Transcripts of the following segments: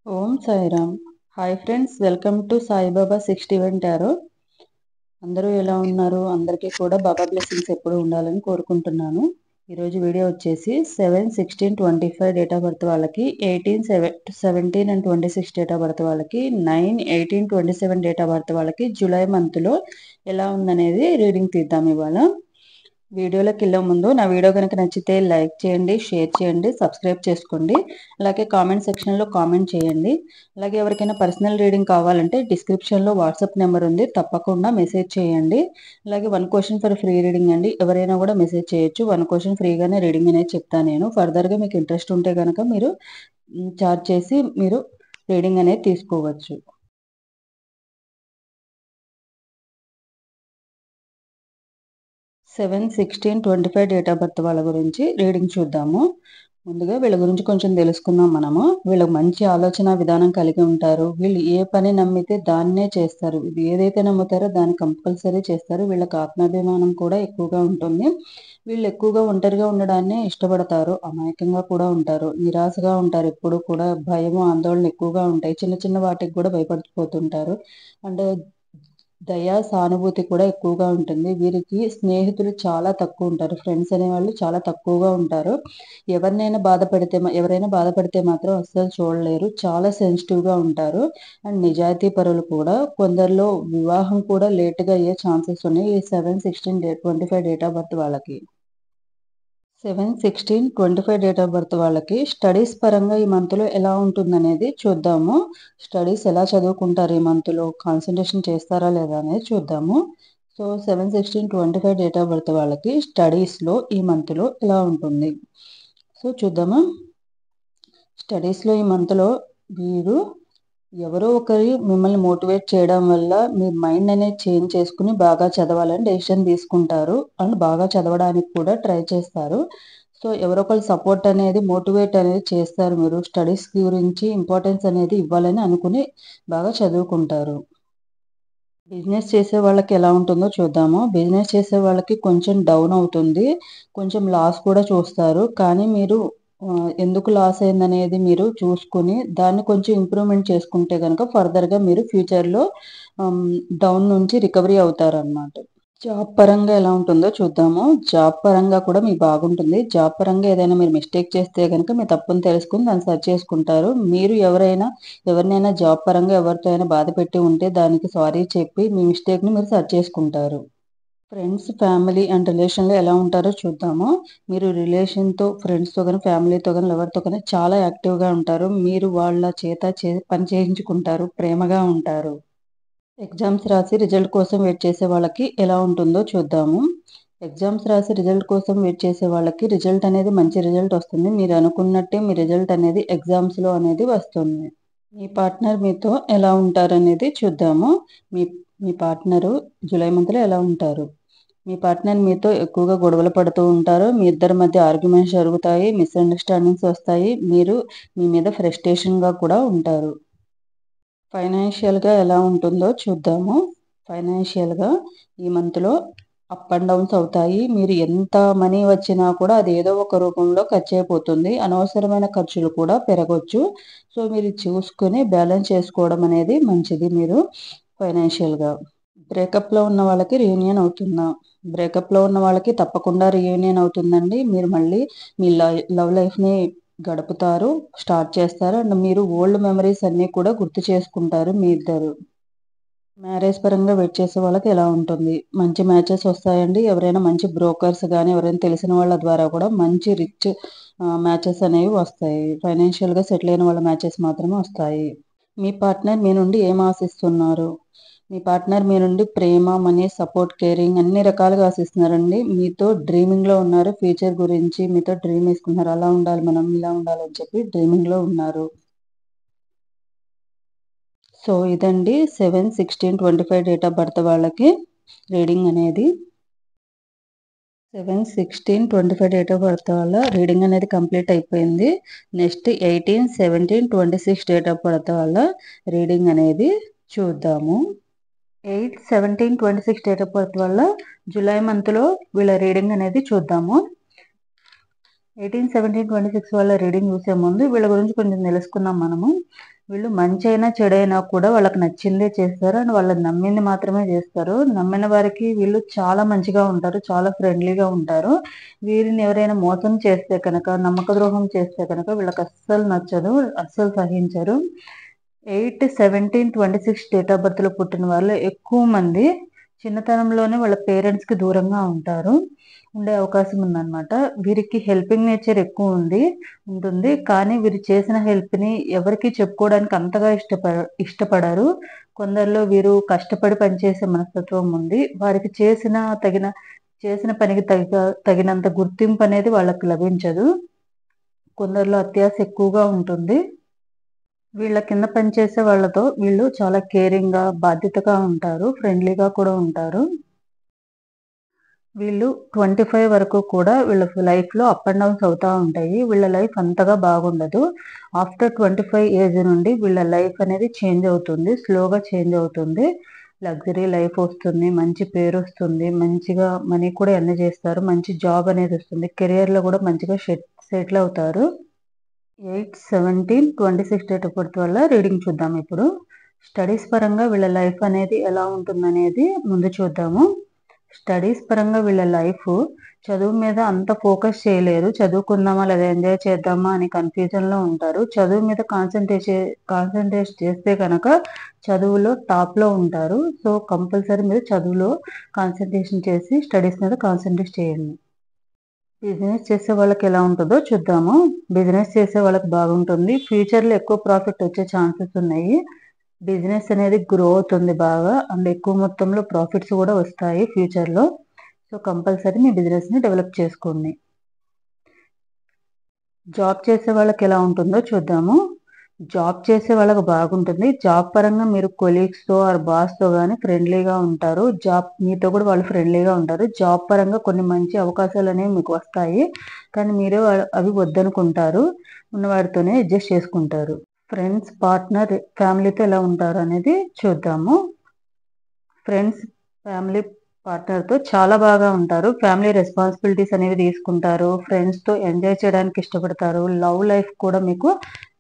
Om Sairam. Hi friends, welcome to Saibaba 61 tarot. అందరూ ఎలా ఉన్నారు? అందరికీ కూడా బాబా బ్లెస్సింగ్స్ ఎప్పుడు ఉండాలని కోరుకుంటున్నాను. ఈరోజు వీడియో వచ్చేసి 7/16/25 డేట్ ఆఫ్ బర్త్ వాళ్ళకి, 18/17 అండ్ 26 డేట్ ఆఫ్ బర్త్ వాళ్ళకి, 9/18/27 డేట్ ఆఫ్ బర్త్ వాళ్ళకి జూలై మంత్లో ఎలా ఉందనేది రీడింగ్ తీద్దాం ఇవాళ. వీడియోలోకి వెళ్ళే ముందు నా వీడియో కనుక నచ్చితే లైక్ చేయండి, షేర్ చేయండి, సబ్స్క్రైబ్ చేసుకోండి. అలాగే కామెంట్ సెక్షన్లో కామెంట్ చేయండి. అలాగే ఎవరికైనా పర్సనల్ రీడింగ్ కావాలంటే డిస్క్రిప్షన్లో వాట్సాప్ నెంబర్ ఉంది, తప్పకుండా మెసేజ్ చేయండి. అలాగే 1 క్వశ్చన్ ఫర్ ఫ్రీ రీడింగ్ అండి, ఎవరైనా కూడా మెసేజ్ చేయొచ్చు. 1 క్వశ్చన్ ఫ్రీగానే రీడింగ్ అనేది చెప్తాను నేను. ఫర్దర్గా మీకు ఇంట్రెస్ట్ ఉంటే కనుక మీరు చార్జ్ చేసి మీరు రీడింగ్ అనేది తీసుకోవచ్చు. 7/16/25 డేట్ ఆఫ్ బర్త్ వాళ్ళ గురించి రీడింగ్ చూద్దాము. ముందుగా వీళ్ళ గురించి కొంచెం తెలుసుకుందాం మనము. వీళ్ళు మంచి ఆలోచన విధానం కలిగి ఉంటారు. వీళ్ళు ఏ పని నమ్మితే దాన్నే చేస్తారు. ఇది ఏదైతే నమ్ముతారో దాన్ని కంపల్సరీ చేస్తారు. వీళ్ళకి ఆత్మాభిమానం కూడా ఎక్కువగా ఉంటుంది. వీళ్ళు ఎక్కువగా ఒంటరిగా ఉండడాన్ని ఇష్టపడతారు. అమాయకంగా కూడా ఉంటారు. నిరాశగా ఉంటారు. ఎప్పుడు కూడా భయము, ఆందోళన ఎక్కువగా ఉంటాయి. చిన్న చిన్న వాటికి కూడా భయపడిపోతుంటారు. అంటే దయ, సానుభూతి కూడా ఎక్కువగా ఉంటుంది. వీరికి స్నేహితులు చాలా తక్కువ ఉంటారు. ఫ్రెండ్స్ అనేవాళ్ళు చాలా తక్కువగా ఉంటారు. ఎవరైనా బాధపడితే మాత్రం అస్సలు చూడలేరు. చాలా సెన్సిటివ్గా ఉంటారు. అండ్ నిజాయితీ పరులు కూడా. కొందరిలో వివాహం కూడా లేటుగా అయ్యే ఛాన్సెస్ ఉన్నాయి ఈ 7/16/25 డేట్ ఆఫ్ బర్త్ వాళ్ళకి. 7/16/25 డేట్ ఆఫ్ బర్త్ వాళ్ళకి స్టడీస్ పరంగా ఈ మంత్లో ఎలా ఉంటుందనేది చూద్దాము. స్టడీస్ ఎలా చదువుకుంటారు, ఈ మంత్లో కాన్సన్ట్రేషన్ చేస్తారా లేదా అనేది చూద్దాము. సో 7/16/25 డేట్ ఆఫ్ బర్త్ వాళ్ళకి స్టడీస్లో ఈ మంత్లో ఎలా ఉంటుంది. సో చూద్దామా. స్టడీస్లో ఈ మంత్లో మీరు ఎవరో ఒకరి మిమ్మల్ని మోటివేట్ చేయడం వల్ల మీ మైండ్ అనేది చేంజ్ చేసుకుని బాగా చదవాలని డెసిషన్ తీసుకుంటారు. అండ్ బాగా చదవడానికి కూడా ట్రై చేస్తారు. సో ఎవరో ఒకరు సపోర్ట్ అనేది, మోటివేట్ అనేది చేస్తారు. మీరు స్టడీస్ గురించి ఇంపార్టెన్స్ అనేది ఇవ్వాలని అనుకుని బాగా చదువుకుంటారు. బిజినెస్ చేసే వాళ్ళకి ఎలా ఉంటుందో చూద్దాము. బిజినెస్ చేసే వాళ్ళకి కొంచెం డౌన్ అవుతుంది. కొంచెం లాస్ కూడా చూస్తారు. కానీ మీరు ఎందుకు లాస్ అయిందనేది మీరు చూసుకుని దాన్ని కొంచెం ఇంప్రూవ్మెంట్ చేసుకుంటే కనుక ఫర్దర్గా మీరు ఫ్యూచర్లో డౌన్ నుంచి రికవరీ అవుతారన్నమాట. జాబ్ పరంగా ఎలా ఉంటుందో చూద్దాము. జాబ్ పరంగా కూడా మీకు బాగుంటుంది. జాబ్ పరంగా ఏదైనా మీరు మిస్టేక్ చేస్తే కనుక మీ తప్పును తెలుసుకుని దాన్ని సరి చేసుకుంటారు. మీరు ఎవరినైనా జాబ్ పరంగా ఎవరితో అయినా బాధ పెట్టి ఉంటే దానికి సారీ చెప్పి మీ మిస్టేక్ని మీరు సరి చేసుకుంటారు. ఫ్రెండ్స్, ఫ్యామిలీ అండ్ రిలేషన్లో ఎలా ఉంటారో చూద్దాము. మీరు రిలేషన్తో, ఫ్రెండ్స్తో కానీ, ఫ్యామిలీతో కానీ, లవర్తో కానీ చాలా యాక్టివ్గా ఉంటారు. మీరు వాళ్ళ చేత పని చేయించుకుంటారు. ప్రేమగా ఉంటారు. ఎగ్జామ్స్ రాసి రిజల్ట్ కోసం వెయిట్ చేసే వాళ్ళకి ఎలా ఉంటుందో చూద్దాము. ఎగ్జామ్స్ రాసి రిజల్ట్ కోసం వెయిట్ చేసే వాళ్ళకి రిజల్ట్ అనేది మంచి రిజల్ట్ వస్తుంది. మీరు అనుకున్నట్టే మీ రిజల్ట్ అనేది ఎగ్జామ్స్లో అనేది వస్తుంది. మీ పార్ట్నర్ మీతో ఎలా ఉంటారనేది చూద్దాము. మీ మీ పార్ట్నరు జూలై మంత్లో ఎలా ఉంటారు. మీ పార్ట్నర్ మీతో ఎక్కువగా గొడవలు పడుతూ ఉంటారు. మీ ఇద్దరి మధ్య ఆర్గ్యుమెంట్స్ జరుగుతాయి. మిస్అండర్స్టాండింగ్స్ వస్తాయి. మీరు మీ మీద ఫ్రస్ట్రేషన్గా కూడా ఉంటారు. ఫైనాన్షియల్గా ఎలా ఉంటుందో చూద్దాము. ఫైనాన్షియల్గా ఈ మంత్లో అప్ అండ్ డౌన్స్ అవుతాయి. మీరు ఎంత మనీ వచ్చినా కూడా అది ఏదో ఒక రూపంలో ఖర్చు అయిపోతుంది. అనవసరమైన ఖర్చులు కూడా పెరగవచ్చు. సో మీరు చూసుకుని బ్యాలెన్స్ చేసుకోవడం అనేది మంచిది. మీరు ఫైనాన్షియల్గా బ్రేకప్లో ఉన్న వాళ్ళకి రీయూనియన్ అవుతుందా? బ్రేకప్లో ఉన్న వాళ్ళకి తప్పకుండా రీయూనియన్ అవుతుందండి. మీరు మళ్ళీ మీ లవ్ లైఫ్ని గడుపుతారు, స్టార్ట్ చేస్తారు. అండ్ మీరు ఓల్డ్ మెమరీస్ అన్నీ కూడా గుర్తు చేసుకుంటారు మీ ఇద్దరు. మ్యారేజ్ పరంగా వెయిట్ చేసే వాళ్ళకి ఎలా ఉంటుంది. మంచి మ్యాచెస్ వస్తాయండి. ఎవరైనా మంచి బ్రోకర్స్ కానీ, ఎవరైనా తెలిసిన వాళ్ళ ద్వారా కూడా మంచి రిచ్ మ్యాచెస్ అనేవి వస్తాయి. ఫైనాన్షియల్గా సెటిల్ అయిన వాళ్ళ మ్యాచెస్ మాత్రమే వస్తాయి. మీ పార్ట్నర్ మీ నుండి ఏం ఆశిస్తున్నారు. మీ పార్ట్నర్ మీ నుండి ప్రేమ, మనీ, సపోర్ట్, కేరింగ్ అన్ని రకాలుగా ఆశిస్తున్నారండి. మీతో డ్రీమింగ్లో ఉన్నారు. ఫ్యూచర్ గురించి మీతో డ్రీమ్ వేసుకున్నారు. అలా ఉండాలి మనం, ఇలా ఉండాలని చెప్పి డ్రీమింగ్లో ఉన్నారు. సో ఇదండి 7/16/25 డేట్ ఆఫ్ బర్త్ వాళ్ళకి రీడింగ్ అనేది. 7/16/25 డేట్ ఆఫ్ బర్త్ వల్ల రీడింగ్ అనేది కంప్లీట్ అయిపోయింది. నెక్స్ట్ 18/17/26 డేట్ ఆఫ్ బర్త్ వల్ల రీడింగ్ అనేది చూద్దాము. 8/17/26 డేట్ ఆఫ్ బర్త్ వల్ల జూలై మంత్లో వీళ్ళ రీడింగ్ అనేది చూద్దాము. 18, 17, 26 వాళ్ళ రీడింగ్ చూసే ముందు వీళ్ళ గురించి కొంచెం తెలుసుకుందాం మనము. వీళ్ళు మంచైనా, చెడైనా కూడా వాళ్ళకి నచ్చిందే చేస్తారు. అండ్ వాళ్ళని నమ్మింది మాత్రమే చేస్తారు. నమ్మిన వారికి వీళ్ళు చాలా మంచిగా ఉంటారు. చాలా ఫ్రెండ్లీగా ఉంటారు. వీరిని ఎవరైనా మోసం చేస్తే కనుక, నమ్మక ద్రోహం చేస్తే కనుక వీళ్ళకి అస్సలు నచ్చదు. అస్సలు సహించరు. 8, 17, 26 డేట్ ఆఫ్ బర్త్‌లో పుట్టిన వాళ్ళు ఎక్కువ మంది చిన్నతనంలోనే వాళ్ళ పేరెంట్స్‌కి దూరంగా ఉండే అవకాశం ఉందన్నమాట. వీరికి హెల్పింగ్ నేచర్ ఎక్కువ ఉంటుంది. కానీ వీరు చేసిన హెల్ప్‌ని ఎవరికీ చెప్పుకోవడానికి అంతగా ఇష్టపడరు. కొందరిలో వీరు కష్టపడి పనిచేసే మనస్తత్వం ఉంది. వారికి చేసిన పనికి తగినంత గుర్తింపు అనేది వాళ్ళకి లభించదు. కొందరిలో అత్యాశ ఎక్కువగా ఉంటుంది. వీళ్ళ కింద పనిచేసే వాళ్ళతో వీళ్ళు చాలా కేరింగ్‌గా, బాధ్యతగా ఉంటారు. ఫ్రెండ్లీగా కూడా ఉంటారు. వీళ్ళు 25 వరకు కూడా వీళ్ళ లైఫ్‌లో అప్ అండ్ డౌన్స్ అవుతా ఉంటాయి. వీళ్ళ లైఫ్ అంతగా బాగుండదు. ఆఫ్టర్ 25 ఏజ్ నుండి వీళ్ళ లైఫ్ అనేది చేంజ్ అవుతుంది. స్లోగా చేంజ్ అవుతుంది. లగ్జరీ లైఫ్ వస్తుంది. మంచి పేరొస్తుంది. మంచిగా మనీ కూడా ఎర్న్ చేస్తారు. మంచి జాబ్ అనేది వస్తుంది. కెరియర్‌లో కూడా మంచిగా సెటిల్ అవుతారు. 8, 17, 26 డేట్ ఆఫ్ బర్త్ వల్ల రీడింగ్ చూద్దాం ఇప్పుడు. స్టడీస్ పరంగా వీళ్ళ లైఫ్ అనేది ఎలా ఉంటుందనేది ముందు చూద్దాము. స్టడీస్ పరంగా వీళ్ళ లైఫ్ చదువు మీద అంత ఫోకస్ చేయలేరు. చదువుకుందామా లేదా ఎంజాయ్ చేద్దామా అని కన్‌ఫ్యూజన్‌లో ఉంటారు. చదువు మీద కాన్సంట్రేట్ చేస్తే గనక చదువులో టాప్‌లో ఉంటారు. సో, కంపల్సరీ మీరు చదువులో కాన్సంట్రేషన్ చేసి స్టడీస్ మీద కాన్సంట్రేట్ చేయండి. బిజినెస్ చేసే వాళ్ళకి ఎలా ఉంటుందో చూద్దాము. బిజినెస్ చేసే వాళ్ళకి బాగుంటుంది. ఫ్యూచర్‌లో ఎక్కువ ప్రాఫిట్ వచ్చే ఛాన్సెస్ ఉన్నాయి. బిజినెస్ అనేది గ్రో అవుతుంది బాగా. అండ్ ఎక్కువ మొత్తంలో ప్రాఫిట్స్ కూడా వస్తాయి ఫ్యూచర్‌లో. సో, కంపల్సరీ మీ బిజినెస్‌ని డెవలప్ చేసుకోండి. జాబ్ చేసే వాళ్ళకి ఎలా ఉంటుందో చూద్దాము. జాబ్ చేసే వాళ్ళకి బాగుంటుంది. జాబ్ పరంగా మీరు కొలీగ్స్‌తో ఆర్ బాస్‌తో గాని ఫ్రెండ్లీగా ఉంటారు. మీతో కూడా వాళ్ళు ఫ్రెండ్లీగా ఉంటారు. జాబ్ పరంగా కొన్ని మంచి అవకాశాలనేవి మీకు వస్తాయి. కానీ మీరే అవి వద్దనుకుంటారు. ఉన్న వాటితోనే అడ్జస్ట్ చేసుకుంటారు. ఫ్రెండ్స్, పార్ట్నర్, ఫ్యామిలీతో ఎలా ఉంటారనేది చూద్దాము. ఫ్రెండ్స్, ఫ్యామిలీ, పార్ట్నర్‌తో చాలా బాగా ఉంటారు. ఫ్యామిలీ రెస్పాన్సిబిలిటీస్ అనేవి తీసుకుంటారు. ఫ్రెండ్స్‌తో ఎంజాయ్ చేయడానికి ఇష్టపడతారు. లవ్ లైఫ్ కూడా మీకు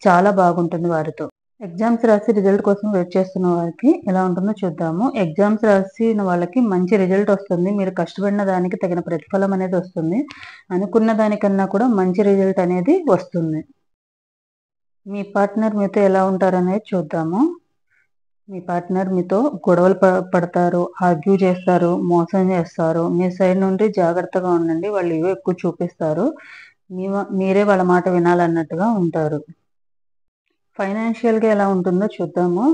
చాలా బాగుంటుంది వారితో. ఎగ్జామ్స్ రాసి రిజల్ట్ కోసం వెయిట్ చేస్తున్న వారికి ఎలా ఉంటుందో చూద్దాము. ఎగ్జామ్స్ రాసిన వాళ్ళకి మంచి రిజల్ట్ వస్తుంది. మీరు కష్టపడిన దానికి తగిన ప్రతిఫలం అనేది వస్తుంది. అనుకున్న దానికన్నా కూడా మంచి రిజల్ట్ అనేది వస్తుంది. మీ పార్ట్నర్ మీతో ఎలా ఉంటారనేది చూద్దాము. మీ పార్ట్నర్ మీతో గొడవలు పడతారు, ఆర్గ్యూ చేస్తారు, మోసం చేస్తారు. మీ సైడ్ నుండి జాగ్రత్తగా ఉండండి. వాళ్ళు ఇవే ఎక్కువ చూపిస్తారు. మీరే వాళ్ళ మాట వినాలన్నట్టుగా ఉంటారు. ఫైనాన్షియల్‌గా ఎలా ఉంటుందో చూద్దాము.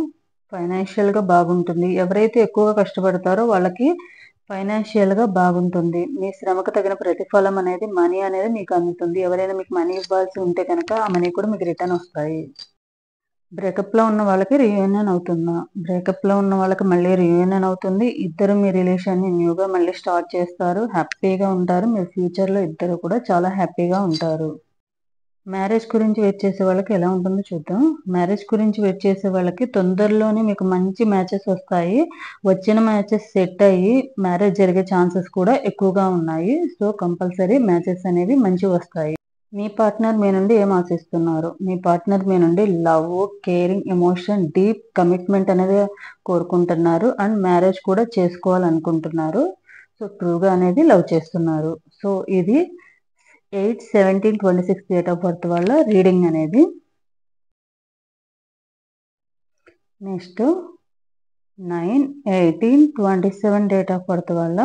ఫైనాన్షియల్‌గా బాగుంటుంది. ఎవరైతే ఎక్కువగా కష్టపడతారో వాళ్ళకి ఫైనాన్షియల్‌గా బాగుంటుంది. మీ శ్రమకు తగిన ప్రతిఫలం అనేది మనీ అనేది మీకు అందుతుంది. ఎవరైనా మీకు మనీ ఇవ్వాల్సి ఉంటే కనుక ఆ మనీ కూడా మీకు రిటర్న్ వస్తాయి. బ్రేకప్‌లో ఉన్న వాళ్ళకి రీయూనియన్ అవుతుందా? బ్రేకప్‌లో ఉన్న వాళ్ళకి మళ్ళీ రీయూనియన్ అవుతుంది. ఇద్దరు మీ రిలేషన్‌ని న్యూగా మళ్ళీ స్టార్ట్ చేస్తారు. హ్యాపీగా ఉంటారు. మీ ఫ్యూచర్‌లో ఇద్దరు కూడా చాలా హ్యాపీగా ఉంటారు. మ్యారేజ్ గురించి వెయిట్ చేసే వాళ్ళకి ఎలా ఉంటుందో చూద్దాం. మ్యారేజ్ గురించి వెయిట్ చేసే వాళ్ళకి తొందరలోనే మీకు మంచి మ్యాచెస్ వస్తాయి. వచ్చిన మ్యాచెస్ సెట్ అయ్యి మ్యారేజ్ జరిగే ఛాన్సెస్ కూడా ఎక్కువగా ఉన్నాయి. సో, కంపల్సరీ మ్యాచెస్ అనేవి మంచివొస్తాయి. మీ పార్ట్నర్ మీ నుండి ఏం ఆశిస్తున్నారు? మీ పార్ట్నర్ మీ నుండి love, caring, emotion, deep commitment అనేది కోరుకుంటున్నారు. అండ్ మ్యారేజ్ కూడా చేసుకోవాలనుకుంటున్నారు. సో, ట్రూగా అనేది లవ్ చేస్తున్నారు. సో, ఇది 8, 17, 26 డేట్ ఆఫ్ బర్త్ వాళ్ళ రీడింగ్ అనేది. నెక్స్ట్ 9, 18, 27 డేట్ ఆఫ్ బర్త్ వాళ్ళ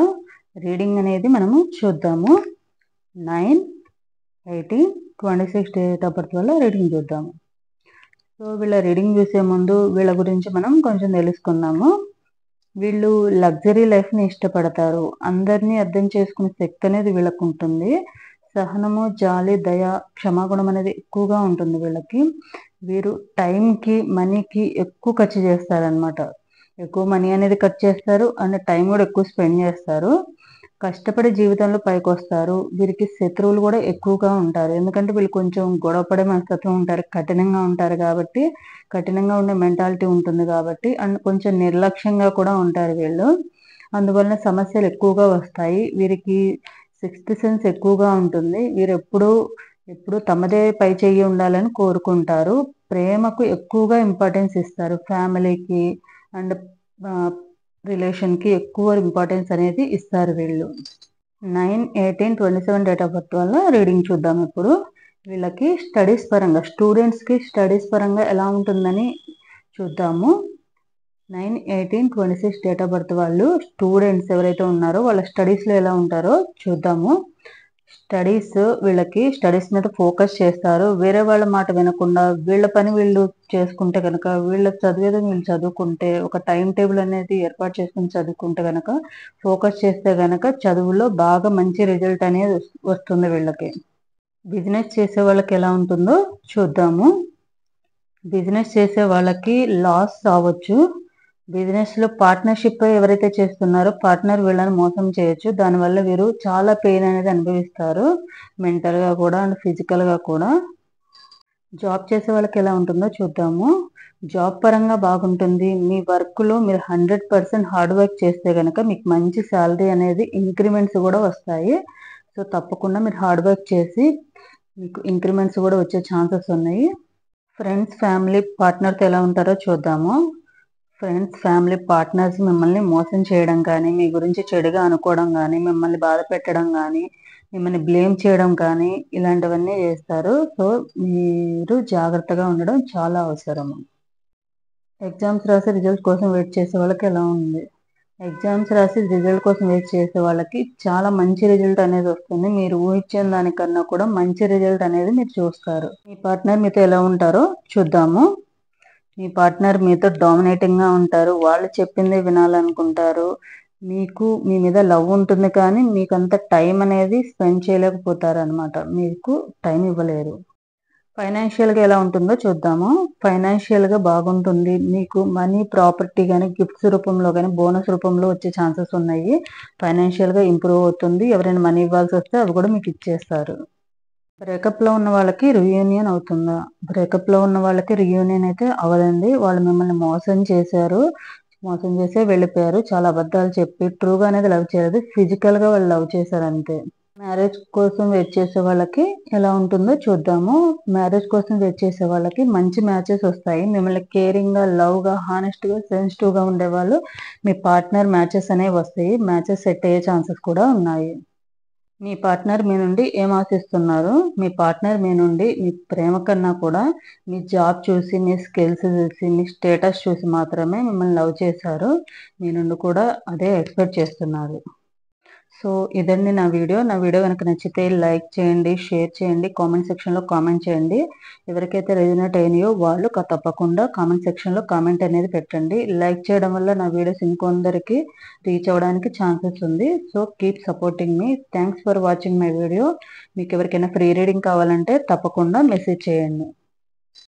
రీడింగ్ అనేది మనము చూద్దాము. 9, 18, 26 డేట్ ఆఫ్ బర్త్ వల్ల రీడింగ్ చూద్దాము. సో, వీళ్ళ రీడింగ్ చూసే ముందు వీళ్ళ గురించి మనం కొంచెం తెలుసుకుందాము. వీళ్ళు లగ్జరీ లైఫ్‌ని ఇష్టపడతారు. అందరిని అర్థం చేసుకునే శక్తి అనేది వీళ్ళకుంటుంది. సహనము, జాలి, దయ, క్షమాగుణం అనేది ఎక్కువగా ఉంటుంది వీళ్ళకి. వీరు టైంకి, మనీకి ఎక్కువ ఖర్చు చేస్తారనమాట. ఎక్కువ మనీ అనేది ఖర్చు చేస్తారు. అండ్ టైం కూడా ఎక్కువ స్పెండ్ చేస్తారు. కష్టపడి జీవితంలో పైకొస్తారు. వీరికి శత్రువులు కూడా ఎక్కువగా ఉంటారు. ఎందుకంటే వీళ్ళు కొంచెం గొడవపడే మనస్తత్వం ఉంటారు. కఠినంగా ఉంటారు కాబట్టి, కఠినంగా ఉండే మెంటాలిటీ ఉంటుంది కాబట్టి, అండ్ కొంచెం నిర్లక్ష్యంగా కూడా ఉంటారు వీళ్ళు. అందువలన సమస్యలు ఎక్కువగా వస్తాయి. వీరికి సిక్స్త్ సెన్స్ ఎక్కువగా ఉంటుంది. వీరు ఎప్పుడు తమదే పై చెయ్యి ఉండాలని కోరుకుంటారు. ప్రేమకు ఎక్కువగా ఇంపార్టెన్స్ ఇస్తారు. ఫ్యామిలీకి అండ్ రిలేషన్కి ఎక్కువ ఇంపార్టెన్స్ అనేది ఇస్తారు వీళ్ళు. 9/18/27 డేట్ ఆఫ్ బర్త్ వల్ల రీడింగ్ చూద్దాం ఇప్పుడు. వీళ్ళకి స్టడీస్ పరంగా, స్టూడెంట్స్కి స్టడీస్ పరంగా ఎలా ఉంటుందని చూద్దాము. 9/18/26 డేట్ ఆఫ్ బర్త్ వాళ్ళు స్టూడెంట్స్ ఎవరైతే ఉన్నారో వాళ్ళ స్టడీస్లో ఎలా ఉంటారో చూద్దాము. వీళ్ళకి స్టడీస్ మీద ఫోకస్ చేస్తారు. వేరే వాళ్ళ మాట వినకుండా వీళ్ళ పని వీళ్ళు చేసుకుంటే కనుక, వీళ్ళ చదివేది వీళ్ళు చదువుకుంటే, ఒక టైం టేబుల్ అనేది ఏర్పాటు చేసుకుని చదువుకుంటే కనుక, ఫోకస్ చేస్తే కనుక చదువులో బాగా మంచి రిజల్ట్ అనేది వస్తుంది వీళ్ళకి. బిజినెస్ చేసే వాళ్ళకి ఎలా ఉంటుందో చూద్దాము. బిజినెస్ చేసే వాళ్ళకి లాస్ రావచ్చు. బిజినెస్లో పార్ట్నర్షిప్ ఎవరైతే చేస్తున్నారో పార్ట్నర్ వీళ్ళని మోసం చేయొచ్చు. దానివల్ల వీరు చాలా పెయిన్ అనేది అనుభవిస్తారు, మెంటల్గా కూడా అండ్ ఫిజికల్గా కూడా. జాబ్ చేసే వాళ్ళకి ఎలా ఉంటుందో చూద్దాము. జాబ్ పరంగా బాగుంటుంది. మీ వర్క్లో మీరు 100% హార్డ్ వర్క్ చేస్తే కనుక మీకు మంచి శాలరీ అనేది, ఇంక్రిమెంట్స్ కూడా వస్తాయి. సో తప్పకుండా మీరు హార్డ్ వర్క్ చేసి మీకు ఇంక్రిమెంట్స్ కూడా వచ్చే ఛాన్సెస్ ఉన్నాయి. ఫ్రెండ్స్, ఫ్యామిలీ, పార్ట్నర్తో ఎలా ఉంటారో చూద్దాము. ఫ్రెండ్స్, ఫ్యామిలీ, పార్ట్నర్స్ మిమ్మల్ని మోసం చేయడం కానీ, మీ గురించి చెడుగా అనుకోవడం కానీ, మిమ్మల్ని బాధ పెట్టడం కానీ, మిమ్మల్ని బ్లేమ్ చేయడం కానీ ఇలాంటివన్నీ చేస్తారు. సో మీరు జాగ్రత్తగా ఉండడం చాలా అవసరము. ఎగ్జామ్స్ రాసి రిజల్ట్ కోసం వెయిట్ చేసే వాళ్ళకి ఎలా ఉంది? ఎగ్జామ్స్ రాసి రిజల్ట్ కోసం వెయిట్ చేసే వాళ్ళకి చాలా మంచి రిజల్ట్ అనేది వస్తుంది. మీరు ఊహించిన దానికన్నా కూడా మంచి రిజల్ట్ అనేది మీరు చూస్తారు. మీ పార్ట్నర్ మీతో ఎలా ఉంటారో చూద్దాము. మీ పార్ట్నర్ మీతో డామినేటింగ్గా ఉంటారు. వాళ్ళు చెప్పిందే వినాలనుకుంటారు. మీకు మీ మీద లవ్ ఉంటుంది కానీ మీకు అంత టైం అనేది స్పెండ్ చేయలేకపోతారు అనమాట. మీకు టైం ఇవ్వలేరు. ఫైనాన్షియల్గా ఎలా ఉంటుందో చూద్దాము. ఫైనాన్షియల్గా బాగుంటుంది. మీకు మనీ, ప్రాపర్టీ కానీ, గిఫ్ట్స్ రూపంలో కానీ, బోనస్ రూపంలో వచ్చే ఛాన్సెస్ ఉన్నాయి. ఫైనాన్షియల్గా ఇంప్రూవ్ అవుతుంది. ఎవరైనా మనీ ఇవ్వాల్సి వస్తే అవి కూడా మీకు ఇచ్చేస్తారు. బ్రేకప్లో ఉన్న వాళ్ళకి రీయూనియన్ అవుతుందా? బ్రేకప్లో ఉన్న వాళ్ళకి రీయూనియన్ అయితే అవ్వదండి. వాళ్ళు మిమ్మల్ని మోసం చేసే వెళ్ళిపోయారు. చాలా అబద్ధాలు చెప్పి ట్రూగా అనేది లవ్ చేయలేదు. ఫిజికల్గా వాళ్ళు లవ్ చేశారు అంతే. మ్యారేజ్ కోసం వెయిట్ చేసే వాళ్ళకి ఎలా ఉంటుందో చూద్దాము. మ్యారేజ్ కోసం వెయిట్ చేసే వాళ్ళకి మంచి మ్యాచెస్ వస్తాయి. మిమ్మల్ని కేరింగ్గా, లవ్గా, హానెస్ట్గా, సెన్సిటివ్గా ఉండేవాళ్ళు మీ పార్ట్నర్ మ్యాచెస్ అనేవి వస్తాయి. మ్యాచెస్ సెట్ అయ్యే ఛాన్సెస్ కూడా ఉన్నాయి. మీ పార్ట్నర్ మీ నుండి ఏం ఆశిస్తున్నారు? మీ పార్ట్నర్ మీ నుండి మీ ప్రేమ కన్నా కూడా మీ జాబ్ చూసి, మీ స్కిల్స్ చూసి, మీ స్టేటస్ చూసి మాత్రమే మిమ్మల్ని లవ్ చేశారు. మీ నుండి కూడా అదే ఎక్స్పెక్ట్ చేస్తున్నారు. సో ఇదండి నా వీడియో కనుక నచ్చితే లైక్ చేయండి, షేర్ చేయండి, కామెంట్ సెక్షన్లో కామెంట్ చేయండి. ఎవరికైతే రెజొనేట్ అయినాయో వాళ్ళు తప్పకుండా కామెంట్ సెక్షన్లో కామెంట్ అనేది పెట్టండి. లైక్ చేయడం వల్ల నా వీడియోస్ ఇంకొందరికి రీచ్ అవ్వడానికి ఛాన్సెస్ ఉంది. So keep supporting me. Thanks for watching my video. మీకు ఎవరికైనా ఫ్రీ రీడింగ్ కావాలంటే తప్పకుండా మెసేజ్ చేయండి.